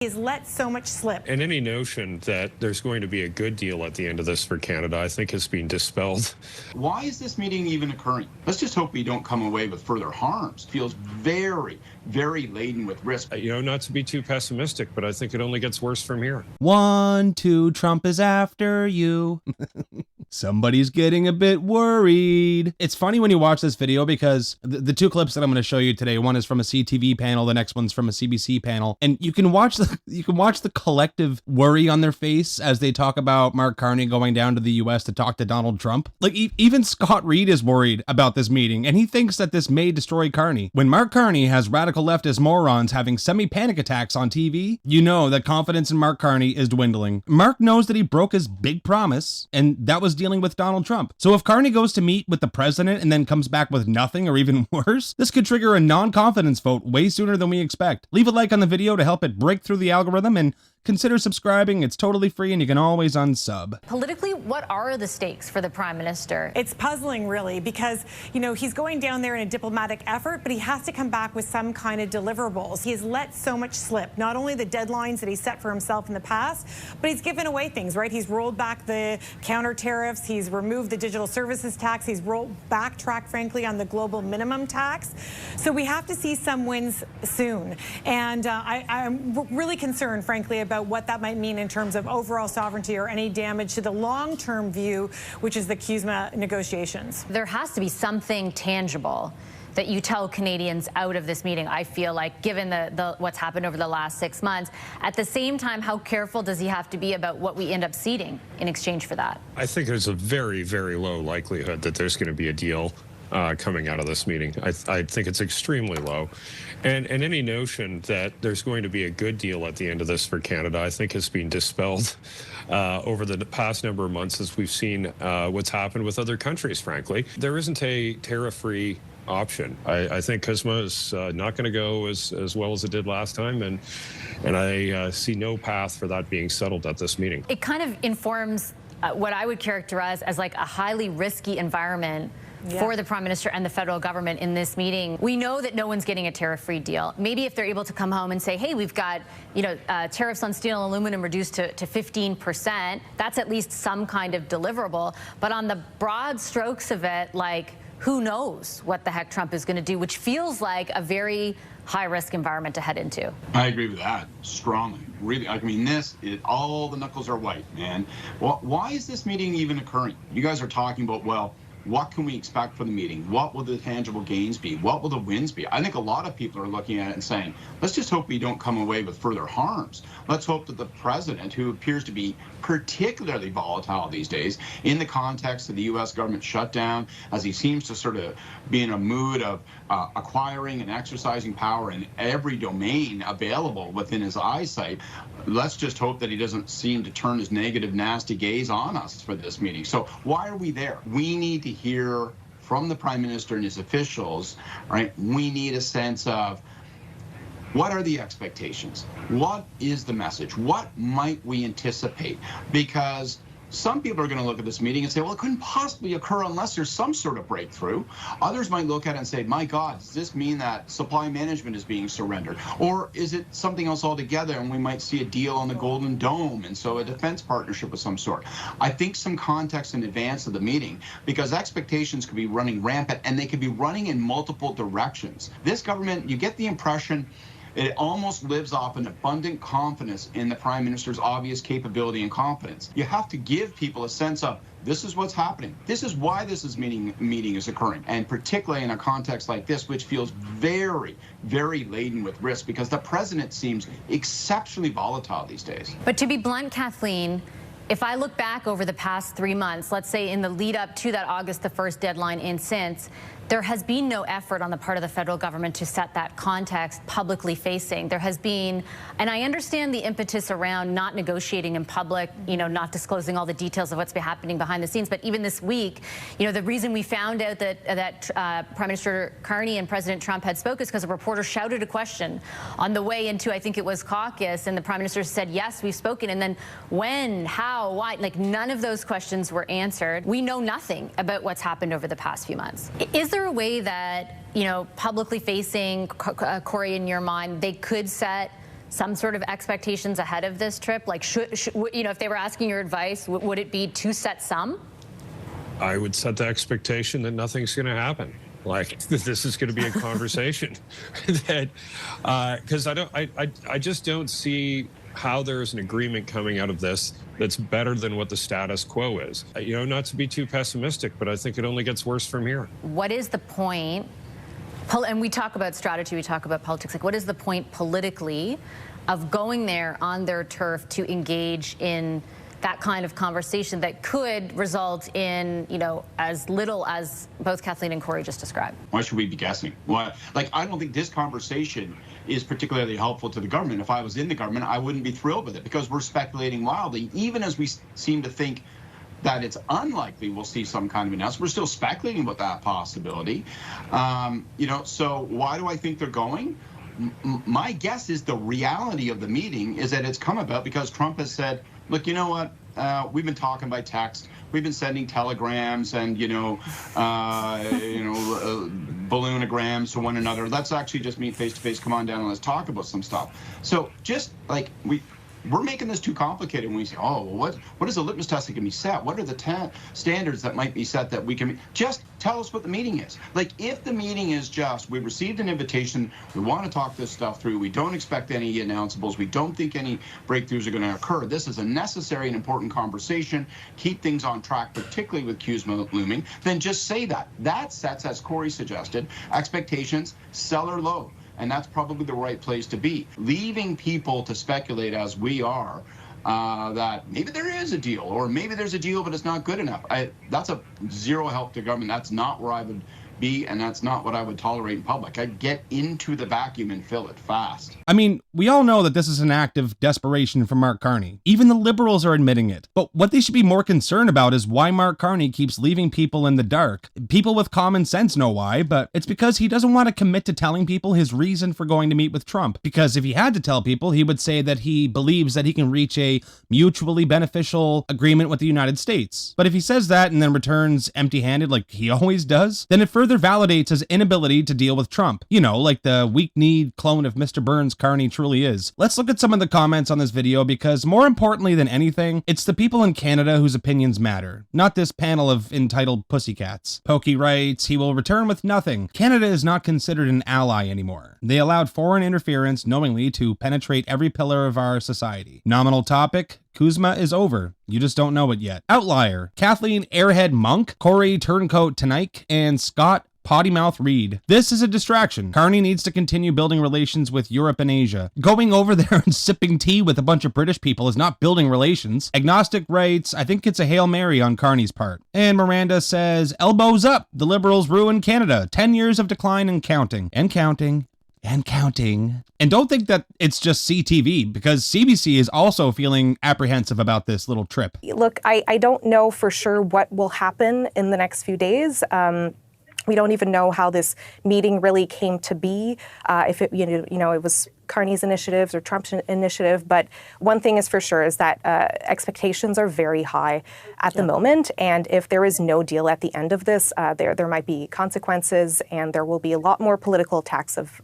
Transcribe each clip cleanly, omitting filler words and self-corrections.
He's let so much slip. And any notion that there's going to be a good deal at the end of this for Canada, I think, has been dispelled. Why is this meeting even occurring? Let's just hope we don't come away with further harms. Feels very, very laden with risk. Not to be too pessimistic, but I think it only gets worse from here. 1, 2, Trump is after you. Somebody's getting a bit worried. It's funny when you watch this video because the two clips that I'm going to show you today, one is from a CTV panel, the next one's from a CBC panel, and you can watch the collective worry on their face as they talk about Mark Carney going down to the US to talk to Donald Trump. Like even Scott Reid is worried about this meeting, and he thinks that this may destroy Carney. When Mark Carney has radical leftist morons having semi-panic attacks on TV, you know that confidence in Mark Carney is dwindling. Mark knows that he broke his big promise, and that was dealing with Donald Trump. So if Carney goes to meet with the president and then comes back with nothing or even worse, this could trigger a non-confidence vote way sooner than we expect. Leave a like on the video to help it break through the algorithm, and consider subscribing. It's totally free and you can always unsub. Politically, what are the stakes for the Prime Minister? It's puzzling, really, because, he's going down there in a diplomatic effort, but he has to come back with some kind of deliverables. He has let so much slip, not only the deadlines that he set for himself in the past, but he's given away things, right? He's rolled back the counter tariffs. He's removed the digital services tax. He's backtracked, frankly, on the global minimum tax. So we have to see some wins soon. And I'm really concerned, frankly, about what that might mean in terms of overall sovereignty or any damage to the long-term view, which is the CUSMA negotiations. There has to be something tangible that you tell Canadians out of this meeting, I feel like, given what's happened over the last 6 months. At the same time, how careful does he have to be about what we end up ceding in exchange for that? I think there's a very, very low likelihood that there's going to be a deal coming out of this meeting. I think it's extremely low. And any notion that there's going to be a good deal at the end of this for Canada, I think, has been dispelled over the past number of months as we've seen what's happened with other countries, frankly. There isn't a tariff-free option. I think CUSMA is not going to go as well as it did last time, and I see no path for that being settled at this meeting. It kind of informs what I would characterize as like a highly risky environment for the Prime Minister and the federal government in this meeting. We know that no one's getting a tariff-free deal. Maybe if they're able to come home and say, hey, we've got tariffs on steel and aluminum reduced to 15%, that's at least some kind of deliverable. But on the broad strokes of it, like, who knows what the heck Trump is going to do, which feels like a very high-risk environment to head into. I agree with that strongly. Really, all the knuckles are white, man. Well, why is this meeting even occurring? You guys are talking about, well, what can we expect for the meeting? What will the tangible gains be? What will the wins be? I think a lot of people are looking at it and saying, let's just hope we don't come away with further harms. Let's hope that the president, who appears to be particularly volatile these days in the context of the U.S. government shutdown, as he seems to sort of be in a mood of acquiring and exercising power in every domain available within his eyesight, let's just hope that he doesn't seem to turn his negative, nasty gaze on us for this meeting. So why are we there? We need to hear from the Prime Minister and his officials, right? We need a sense of what are the expectations? What is the message? What might we anticipate? Because some people are going to look at this meeting and say, well, it couldn't possibly occur unless there's some sort of breakthrough. Others might look at it and say, my God, does this mean that supply management is being surrendered? Or is it something else altogether, and we might see a deal on the Golden Dome, and so a defense partnership of some sort? I think some context in advance of the meeting, because expectations could be running rampant, and they could be running in multiple directions. This government, you get the impression, it almost lives off an abundant confidence in the Prime Minister's obvious capability and competence. You have to give people a sense of, this is what's happening. This is why this meeting is occurring. And particularly in a context like this, which feels very, very laden with risk, because the president seems exceptionally volatile these days. But to be blunt, Kathleen, if I look back over the past 3 months, let's say in the lead up to that August the 1st deadline and since, there has been no effort on the part of the federal government to set that context publicly facing. There has been, and I understand the impetus around not negotiating in public, not disclosing all the details of what's been happening behind the scenes. But even this week, the reason we found out that Prime Minister Carney and President Trump had spoken is because a reporter shouted a question on the way into, I think it was caucus, and the Prime Minister said, yes, we've spoken. And then when, how, why, like none of those questions were answered. We know nothing about what's happened over the past few months. Is there a way that, publicly facing, Corey, in your mind, they could set some sort of expectations ahead of this trip? Like, if they were asking your advice, would it be to set some? I would set the expectation that nothing's going to happen. Like, this is going to be a conversation that, because I just don't see how there's an agreement coming out of this that's better than what the status quo is. Not to be too pessimistic, but I think it only gets worse from here. What is the point? And we talk about strategy, we talk about politics. Like, what is the point politically of going there on their turf to engage in that kind of conversation that could result in, as little as both Kathleen and Corey just described? Why should we be guessing? I don't think this conversation is particularly helpful to the government. If I was in the government, I wouldn't be thrilled with it, because we're speculating wildly. Even as we seem to think that it's unlikely we'll see some kind of announcement, we're still speculating about that possibility. So why do I think they're going? My guess is the reality of the meeting is that it's come about because Trump has said, look, you know what? We've been talking by text. We've been sending telegrams and, balloonograms to one another. Let's actually just meet face to face. Come on down and let's talk about some stuff. So just like we're making this too complicated when we say, oh, well, what is the litmus test that can be set? What are the standards that might be set that we can just tell us what the meeting is? Like, if the meeting is just, we received an invitation, we want to talk this stuff through, we don't expect any announceables, we don't think any breakthroughs are going to occur, this is a necessary and important conversation, keep things on track, particularly with Q's looming, then just say that. That sets, as Corey suggested, expectations, sell or low. And that's probably the right place to be. Leaving people to speculate, as we are, that maybe there is a deal, or maybe there's a deal, but it's not good enough. That's a zero help to government. That's not where I would be, and that's not what I would tolerate in public. I'd get into the vacuum and fill it fast. I mean, we all know that this is an act of desperation from Mark Carney. Even the Liberals are admitting it. But what they should be more concerned about is why Mark Carney keeps leaving people in the dark. People with common sense know why, but it's because he doesn't want to commit to telling people his reason for going to meet with Trump. Because if he had to tell people, he would say that he believes that he can reach a mutually beneficial agreement with the United States. But if he says that and then returns empty-handed like he always does, then it further validates his inability to deal with Trump. Like the weak-kneed clone of Mr. Burns Carney truly is. Let's look at some of the comments on this video, because more importantly than anything, it's the people in Canada whose opinions matter, not this panel of entitled pussycats. Pokey writes, he will return with nothing. Canada is not considered an ally anymore. They allowed foreign interference knowingly to penetrate every pillar of our society. Nominal topic, Kuzma is over. You just don't know it yet. Outlier, Kathleen Airhead Monk, Corey Turncoat Tanaik, and Scott Pottymouth Reid. This is a distraction. Carney needs to continue building relations with Europe and Asia. Going over there and sipping tea with a bunch of British people is not building relations. Agnostic writes, I think it's a Hail Mary on Carney's part. And Miranda says, elbows up. The Liberals ruined Canada. 10 years of decline and counting. And counting. And counting. And don't think that it's just CTV, because CBC is also feeling apprehensive about this little trip. Look, I don't know for sure what will happen in the next few days. We don't even know how this meeting really came to be, if it, it was Carney's initiatives or Trump's initiative. But one thing is for sure is that expectations are very high at the moment. And if there is no deal at the end of this, there might be consequences, and there will be a lot more political attacks of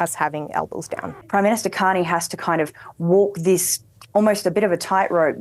us having elbows down. Prime Minister Carney has to kind of walk this almost a bit of a tightrope,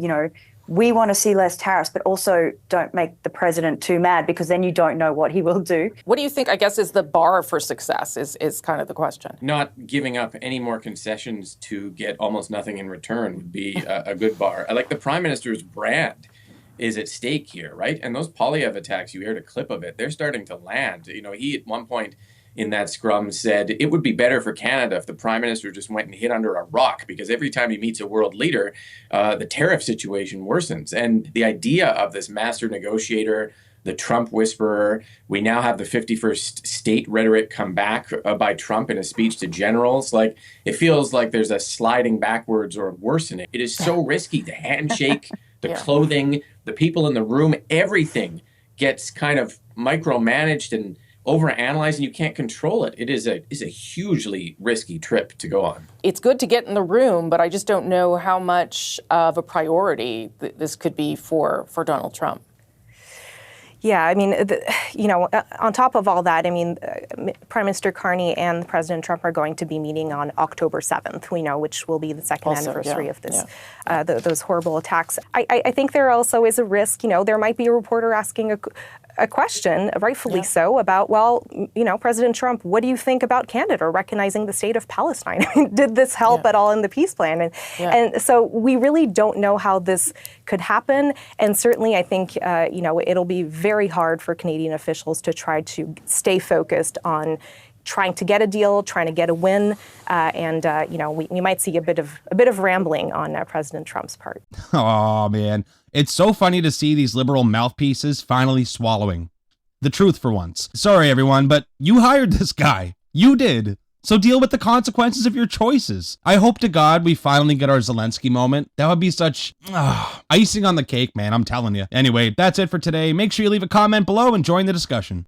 We want to see less tariffs, but also don't make the president too mad, because then you don't know what he will do. What do you think, I guess, is the bar for success is kind of the question? Not giving up any more concessions to get almost nothing in return would be a good bar. Like, the prime minister's brand is at stake here, right? And those Polyev attacks, you heard a clip of it, they're starting to land. He at one point in that scrum said it would be better for Canada if the prime minister just went and hid under a rock, because every time he meets a world leader, the tariff situation worsens. And the idea of this master negotiator, the Trump whisperer, we now have the 51st state rhetoric come back by Trump in a speech to generals. Like, it feels like there's a sliding backwards or worsening. It is so risky. The handshake, the clothing, the people in the room, everything gets kind of micromanaged and overanalyze, and you can't control it. It is a hugely risky trip to go on. It's good to get in the room, but I just don't know how much of a priority this could be for Donald Trump. Yeah, I mean, on top of all that, I mean, Prime Minister Carney and President Trump are going to be meeting on October 7th, which will be the second anniversary of this, those horrible attacks. I think there also is a risk, there might be a reporter asking a question, rightfully so, about, well, President Trump, what do you think about Canada recognizing the state of Palestine? Did this help at all in the peace plan? And so we really don't know how this could happen. And certainly I think, it'll be very hard for Canadian officials to try to stay focused on trying to get a deal, trying to get a win, and we might see a bit of rambling on President Trump's part. Oh man, it's so funny to see these liberal mouthpieces finally swallowing the truth for once. Sorry everyone, but you hired this guy. You did. So deal with the consequences of your choices. I hope to God we finally get our Zelensky moment. That would be such icing on the cake, man. I'm telling you. Anyway, that's it for today. Make sure you leave a comment below and join the discussion.